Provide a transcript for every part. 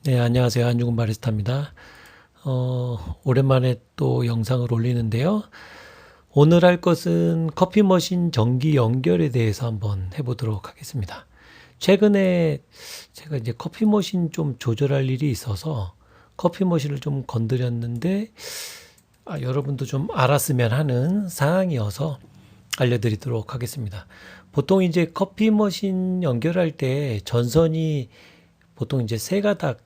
네, 안녕하세요. 한중근 바리스타입니다. 오랜만에 또 영상을 올리는데요. 오늘 할 것은 커피 머신 전기 연결에 대해서 한번 해보도록 하겠습니다. 최근에 제가 이제 커피 머신 좀 조절할 일이 있어서 커피 머신을 좀 건드렸는데, 여러분도 좀 알았으면 하는 사항이어서 알려드리도록 하겠습니다. 보통 이제 커피 머신 연결할 때 전선이 보통 이제 세 가닥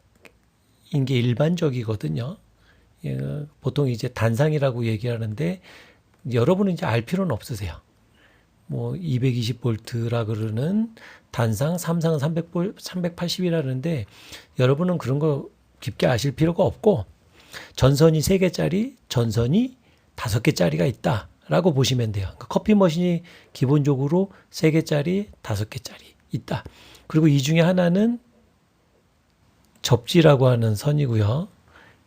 게 일반적이거든요. 예, 보통 이제 단상이라고 얘기하는데 여러분은 이제 알 필요는 없으세요. 뭐 220볼트라 그러는 단상, 삼상은 300볼, 380이라는데 여러분은 그런 거 깊게 아실 필요가 없고 전선이 3개짜리, 전선이 5개짜리가 있다라고 보시면 돼요. 그러니까 커피 머신이 기본적으로 3개짜리, 5개짜리 있다. 그리고 이 중에 하나는 접지라고 하는 선이고요.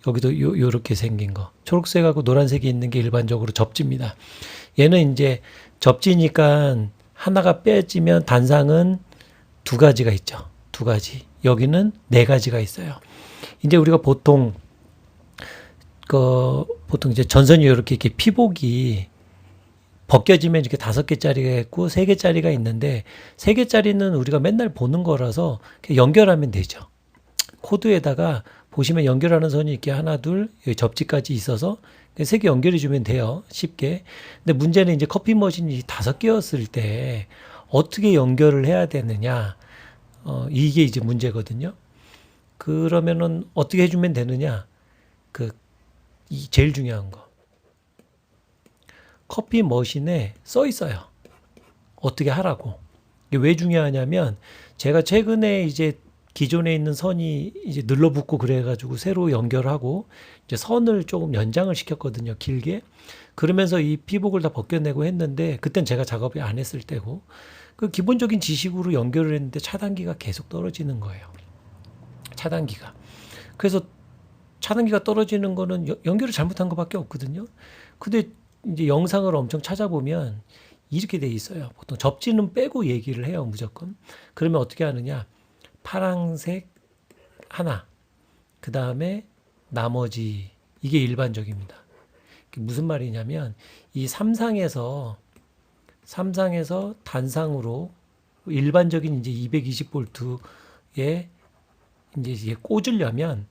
여기도 요렇게 생긴 거. 초록색하고 노란색이 있는 게 일반적으로 접지입니다. 얘는 이제 접지니까 하나가 빼지면 단상은 2가지가 있죠. 2가지. 여기는 4가지가 있어요. 이제 우리가 보통 보통 이제 전선이 이렇게 피복이 벗겨지면 이렇게 5개짜리가 있고 3개짜리가 있는데 3개짜리는 우리가 맨날 보는 거라서 연결하면 되죠. 코드에다가 보시면 연결하는 선이 이렇게 하나, 둘, 여기 접지까지 있어서 3개 연결해 주면 돼요. 쉽게. 근데 문제는 이제 커피 머신이 5개였을 때 어떻게 연결을 해야 되느냐. 이게 이제 문제거든요. 그러면은 어떻게 해주면 되느냐. 제일 중요한 거. 커피 머신에 써 있어요. 어떻게 하라고. 이게 왜 중요하냐면 제가 최근에 이제 기존에 있는 선이 이제 늘러붙고 그래가지고 새로 연결하고 이제 선을 조금 연장을 시켰거든요. 길게. 그러면서 이 피복을 다 벗겨내고 했는데 그땐 제가 작업을 안 했을 때고 그 기본적인 지식으로 연결을 했는데 차단기가 계속 떨어지는 거예요. 차단기가. 그래서 차단기가 떨어지는 거는 연결을 잘못한 것밖에 없거든요. 근데 이제 영상을 엄청 찾아보면 이렇게 돼 있어요. 보통 접지는 빼고 얘기를 해요, 무조건. 그러면 어떻게 하느냐? 파란색 하나, 그 다음에 나머지, 이게 일반적입니다. 무슨 말이냐면, 이 삼상에서 단상으로 일반적인 이제 220볼트에 이제 꽂으려면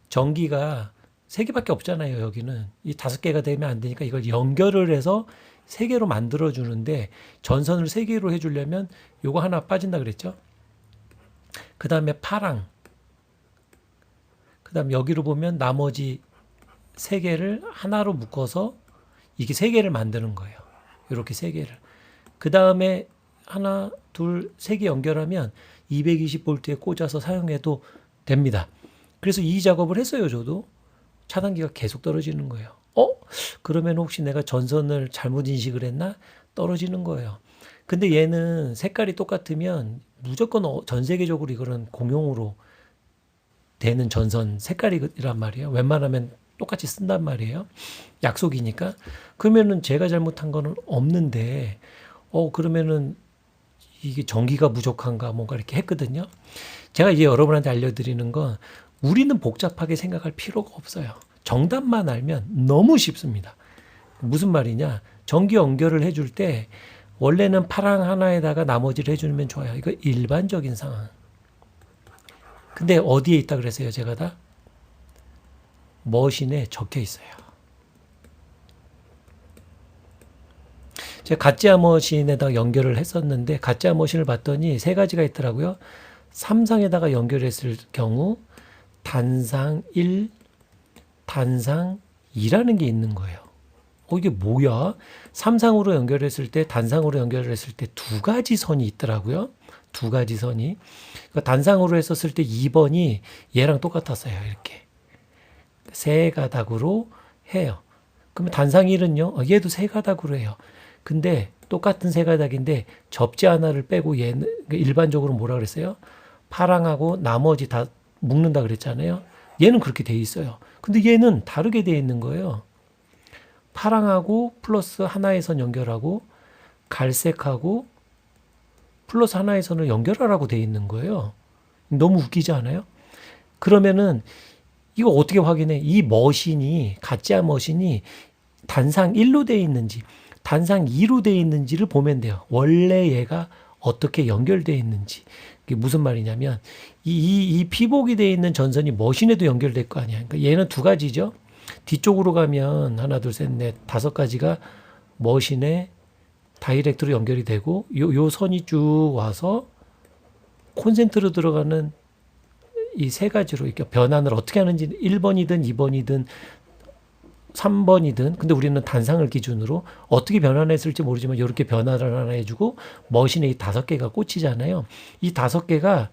전기가 3개밖에 없잖아요, 여기는. 이 5개가 되면 안 되니까 이걸 연결을 해서 3개로 만들어 주는데 전선을 3개로 해주려면 요거 하나 빠진다 그랬죠? 그 다음에 파랑. 그 다음 여기로 보면 나머지 3개를 하나로 묶어서 이게 3개를 만드는 거예요. 이렇게 3개를. 그 다음에 하나, 둘, 3개 연결하면 220볼트에 꽂아서 사용해도 됩니다. 그래서 이 작업을 했어요, 저도. 차단기가 계속 떨어지는 거예요. 그러면 혹시 내가 전선을 잘못 인식을 했나? 떨어지는 거예요. 근데 얘는 색깔이 똑같으면 무조건 전 세계적으로 이거는 공용으로 되는 전선 색깔이란 말이에요. 웬만하면 똑같이 쓴단 말이에요. 약속이니까. 그러면은 제가 잘못한 거는 없는데, 그러면은 이게 전기가 부족한가 뭔가 이렇게 했거든요. 제가 이제 여러분한테 알려드리는 건 우리는 복잡하게 생각할 필요가 없어요. 정답만 알면 너무 쉽습니다. 무슨 말이냐? 전기 연결을 해줄 때 원래는 파랑 하나에다가 나머지를 해주면 좋아요. 이거 일반적인 상황. 근데 어디에 있다 그랬어요, 제가 다? 머신에 적혀 있어요. 제가 가짜 머신에다가 연결을 했었는데 가짜 머신을 봤더니 3가지가 있더라고요. 삼상에다가 연결했을 경우 단상 1, 단상 2라는 게 있는 거예요. 이게 뭐야? 삼상으로 연결했을 때, 단상으로 연결했을 때 2가지 선이 있더라고요. 2가지 선이. 그러니까 단상으로 했었을 때 2번이 얘랑 똑같았어요. 이렇게. 3가닥으로 해요. 그러면 단상 1은요? 얘도 3가닥으로 해요. 근데 똑같은 3가닥인데 접지 하나를 빼고 얘는 일반적으로 뭐라 그랬어요? 파랑하고 나머지 다 묶는다 그랬잖아요. 얘는 그렇게 돼 있어요. 근데 얘는 다르게 돼 있는 거예요. 파랑하고 플러스 하나의 선 연결하고 갈색하고 플러스 하나의 선을 연결하라고 돼 있는 거예요. 너무 웃기지 않아요? 그러면은 이거 어떻게 확인해? 이 머신이 가짜 머신이 단상 1로 되어 있는지 단상 2로 되어 있는지를 보면 돼요. 원래 얘가 어떻게 연결되어 있는지. 이게 무슨 말이냐면 이 피복이 되어 있는 전선이 머신에도 연결될 거 아니야. 그러니까 얘는 두 가지죠. 뒤쪽으로 가면 하나, 둘, 셋, 넷, 다섯 가지가 머신에 다이렉트로 연결이 되고 요 선이 쭉 와서 콘센트로 들어가는 이 세 가지로 이렇게 변환을 어떻게 하는지 1번이든 2번이든 3번이든 근데 우리는 단상을 기준으로 어떻게 변환했을지 모르지만 이렇게 변화를 하나 해주고 머신에 이 다섯 개가 꽂히잖아요. 이 다섯 개가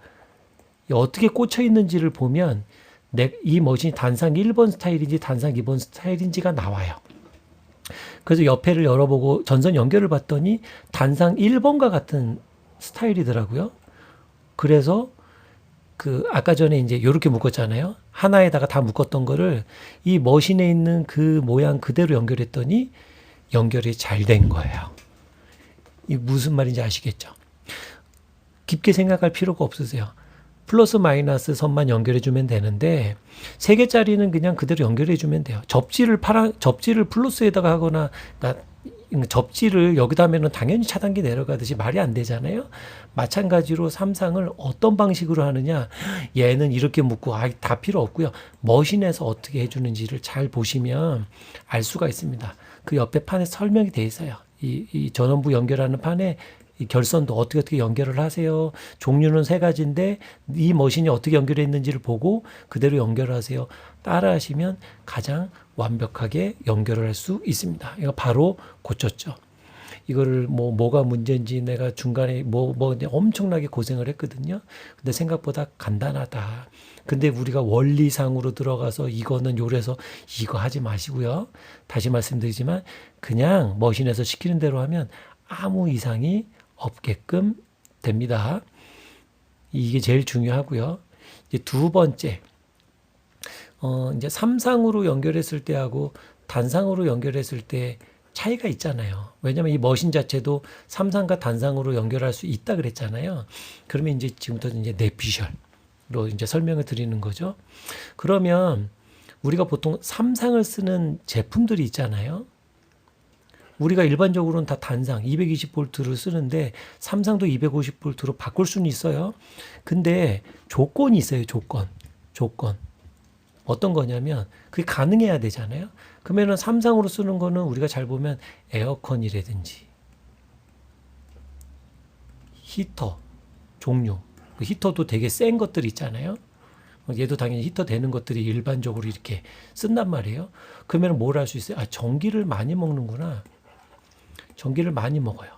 어떻게 꽂혀 있는지를 보면 이 머신이 단상 1번 스타일인지 단상 2번 스타일인지가 나와요. 그래서 옆에를 열어보고 전선 연결을 봤더니 단상 1번과 같은 스타일이더라고요. 그래서 아까 전에 이제 요렇게 묶었잖아요. 하나에다가 다 묶었던 거를 이 머신에 있는 그 모양 그대로 연결했더니 연결이 잘 된 거예요. 이 무슨 말인지 아시겠죠? 깊게 생각할 필요가 없으세요. 플러스 마이너스 선만 연결해 주면 되는데 3개짜리는 그냥 그대로 연결해 주면 돼요. 접지를 플러스에다가 하거나 그러니까 접지를 여기다 하면은 당연히 차단기 내려가듯이 말이 안 되잖아요. 마찬가지로 삼상을 어떤 방식으로 하느냐 얘는 이렇게 묶고 다 필요 없고요. 머신에서 어떻게 해주는지를 잘 보시면 알 수가 있습니다. 그 옆에 판에 설명이 돼 있어요. 이 전원부 연결하는 판에 이 결선도 어떻게 연결을 하세요. 종류는 3가지인데 이 머신이 어떻게 연결해 있는지를 보고 그대로 연결하세요. 따라 하시면 가장 완벽하게 연결을 할 수 있습니다. 이거 바로 고쳤죠. 이거를 뭐가 문제인지 내가 중간에 엄청나게 고생을 했거든요. 근데 생각보다 간단하다. 근데 우리가 원리상으로 들어가서 이거는 요래서 이거 하지 마시고요. 다시 말씀드리지만 그냥 머신에서 시키는 대로 하면 아무 이상이 없게끔 됩니다. 이게 제일 중요하고요. 이제 두 번째, 이제 삼상으로 연결했을 때하고 단상으로 연결했을 때 차이가 있잖아요. 왜냐면 이 머신 자체도 삼상과 단상으로 연결할 수 있다 그랬잖아요. 그러면 이제 지금부터 이제 뇌피셜로 이제 설명을 드리는 거죠. 그러면 우리가 보통 삼상을 쓰는 제품들이 있잖아요. 우리가 일반적으로는 다 단상 220V를 쓰는데 삼상도 250V로 바꿀 수는 있어요. 근데 조건이 있어요. 조건. 어떤 거냐면 그게 가능해야 되잖아요. 그러면은 삼상으로 쓰는 거는 우리가 잘 보면 에어컨이라든지 히터 종류. 그 히터도 되게 센 것들이 있잖아요. 얘도 당연히 히터 되는 것들이 일반적으로 이렇게 쓴단 말이에요. 그러면 뭘 할 수 있어요? 전기를 많이 먹는구나. 전기를 많이 먹어요.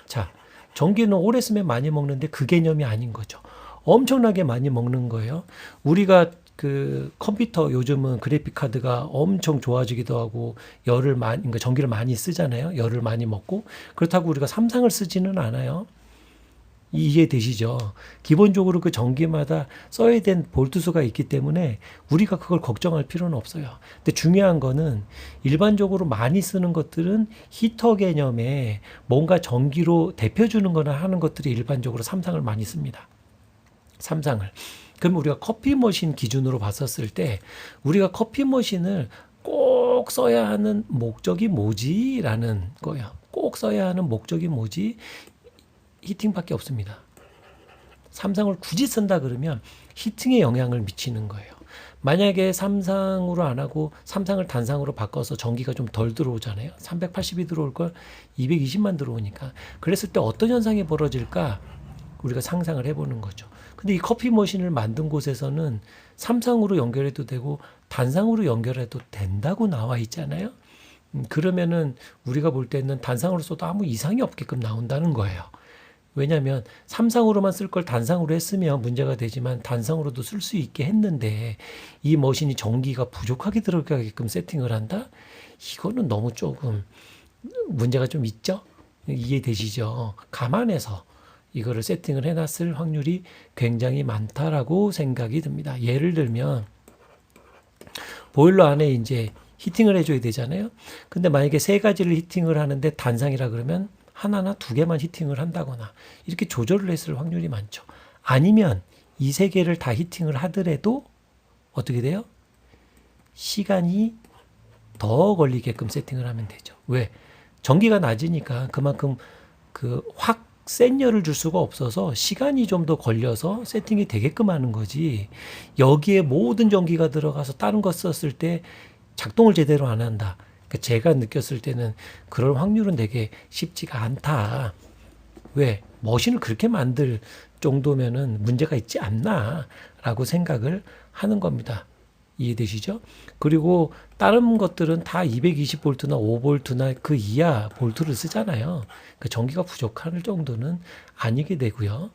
자, 전기는 오래 쓰면 많이 먹는데 그 개념이 아닌 거죠. 엄청나게 많이 먹는 거예요. 우리가 그 컴퓨터 요즘은 그래픽 카드가 엄청 좋아지기도 하고 그러니까 전기를 많이 쓰잖아요. 열을 많이 먹고 그렇다고 우리가 삼상을 쓰지는 않아요. 이해되시죠? 기본적으로 그 전기마다 써야 된 볼트수가 있기 때문에 우리가 그걸 걱정할 필요는 없어요. 근데 중요한 거는 일반적으로 많이 쓰는 것들은 히터 개념에 뭔가 전기로 데펴주는 거나 하는 것들이 일반적으로 삼상을 많이 씁니다. 삼상을. 그럼 우리가 커피 머신 기준으로 봤었을 때 우리가 커피 머신을 꼭 써야 하는 목적이 뭐지라는 거예요. 꼭 써야 하는 목적이 뭐지? 히팅밖에 없습니다. 삼상을 굳이 쓴다 그러면 히팅에 영향을 미치는 거예요. 만약에 삼상으로 안 하고 삼상을 단상으로 바꿔서 전기가 좀 덜 들어오잖아요. 380이 들어올 걸 220만 들어오니까. 그랬을 때 어떤 현상이 벌어질까? 우리가 상상을 해보는 거죠. 근데 이 커피 머신을 만든 곳에서는 삼상으로 연결해도 되고 단상으로 연결해도 된다고 나와 있잖아요. 그러면은 우리가 볼 때는 단상으로 써도 아무 이상이 없게끔 나온다는 거예요. 왜냐하면 삼상으로만 쓸 걸 단상으로 했으면 문제가 되지만 단상으로도 쓸 수 있게 했는데 이 머신이 전기가 부족하게 들어가게끔 세팅을 한다? 이거는 너무 조금 문제가 좀 있죠? 이해되시죠? 감안해서 이거를 세팅을 해놨을 확률이 굉장히 많다라고 생각이 듭니다. 예를 들면 보일러 안에 이제 히팅을 해줘야 되잖아요. 근데 만약에 3가지를 히팅을 하는데 단상이라 그러면 하나나 2개만 히팅을 한다거나 이렇게 조절을 했을 확률이 많죠. 아니면 이 세 개를 다 히팅을 하더라도 어떻게 돼요? 시간이 더 걸리게끔 세팅을 하면 되죠. 왜? 전기가 낮으니까 그만큼 그 확 센 열을 줄 수가 없어서 시간이 좀 더 걸려서 세팅이 되게끔 하는 거지. 여기에 모든 전기가 들어가서 다른 거 썼을 때 작동을 제대로 안 한다. 그러니까 제가 느꼈을 때는 그럴 확률은 되게 쉽지가 않다. 왜? 머신을 그렇게 만들 정도면은 문제가 있지 않나라고 생각을 하는 겁니다. 이해되시죠? 그리고 다른 것들은 다 220볼트나 5볼트나 그 이하 볼트를 쓰잖아요. 그 전기가 부족할 정도는 아니게 되고요.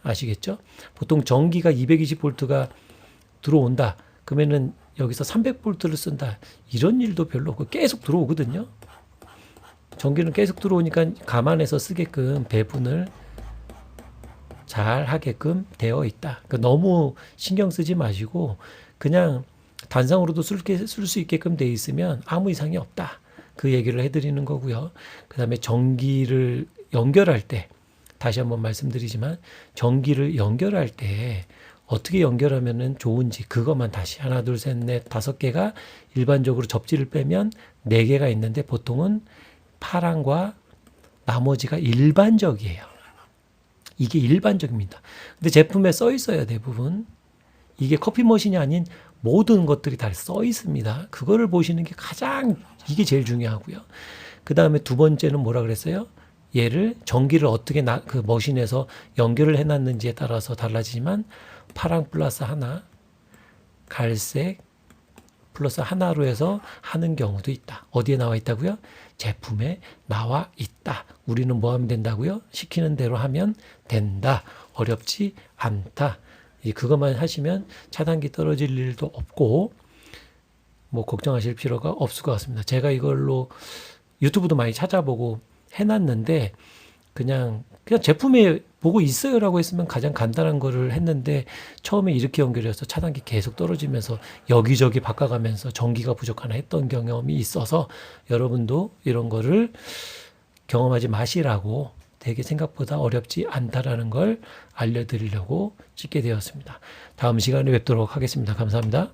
아시겠죠? 보통 전기가 220볼트가 들어온다. 그러면은 여기서 300볼트를 쓴다. 이런 일도 별로 없고 계속 들어오거든요. 전기는 계속 들어오니까 감안해서 쓰게끔 배분을 잘 하게끔 되어 있다. 그러니까 너무 신경 쓰지 마시고 그냥 단상으로도 쓸 수 있게끔 돼 있으면 아무 이상이 없다. 그 얘기를 해드리는 거고요. 그 다음에 전기를 연결할 때 다시 한번 말씀드리지만 전기를 연결할 때 어떻게 연결하면 좋은지 그것만 다시 하나 둘 셋 넷 다섯 개가 일반적으로 접지를 빼면 네 개가 있는데 보통은 파랑과 나머지가 일반적이에요. 이게 일반적입니다. 근데 제품에 써 있어요, 대부분. 이게 커피 머신이 아닌 모든 것들이 다 써 있습니다. 그거를 보시는 게 가장 이게 제일 중요하고요. 그 다음에 두 번째는 뭐라 그랬어요? 얘를 전기를 어떻게 그 머신에서 연결을 해놨는지에 따라서 달라지지만 파랑 플러스 하나, 갈색 플러스 하나로 해서 하는 경우도 있다. 어디에 나와 있다고요? 제품에 나와 있다. 우리는 뭐 하면 된다고요? 시키는 대로 하면 된다. 어렵지 않다. 그것만 하시면 차단기 떨어질 일도 없고 뭐 걱정하실 필요가 없을 것 같습니다. 제가 이걸로 유튜브도 많이 찾아보고 해놨는데 그냥 제품에 보고 있어요라고 했으면 가장 간단한 거를 했는데 처음에 이렇게 연결해서 차단기 계속 떨어지면서 여기저기 바꿔가면서 전기가 부족하나 했던 경험이 있어서 여러분도 이런 거를 경험하지 마시라고 되게 생각보다 어렵지 않다라는 걸 알려드리려고 찍게 되었습니다. 다음 시간에 뵙도록 하겠습니다. 감사합니다.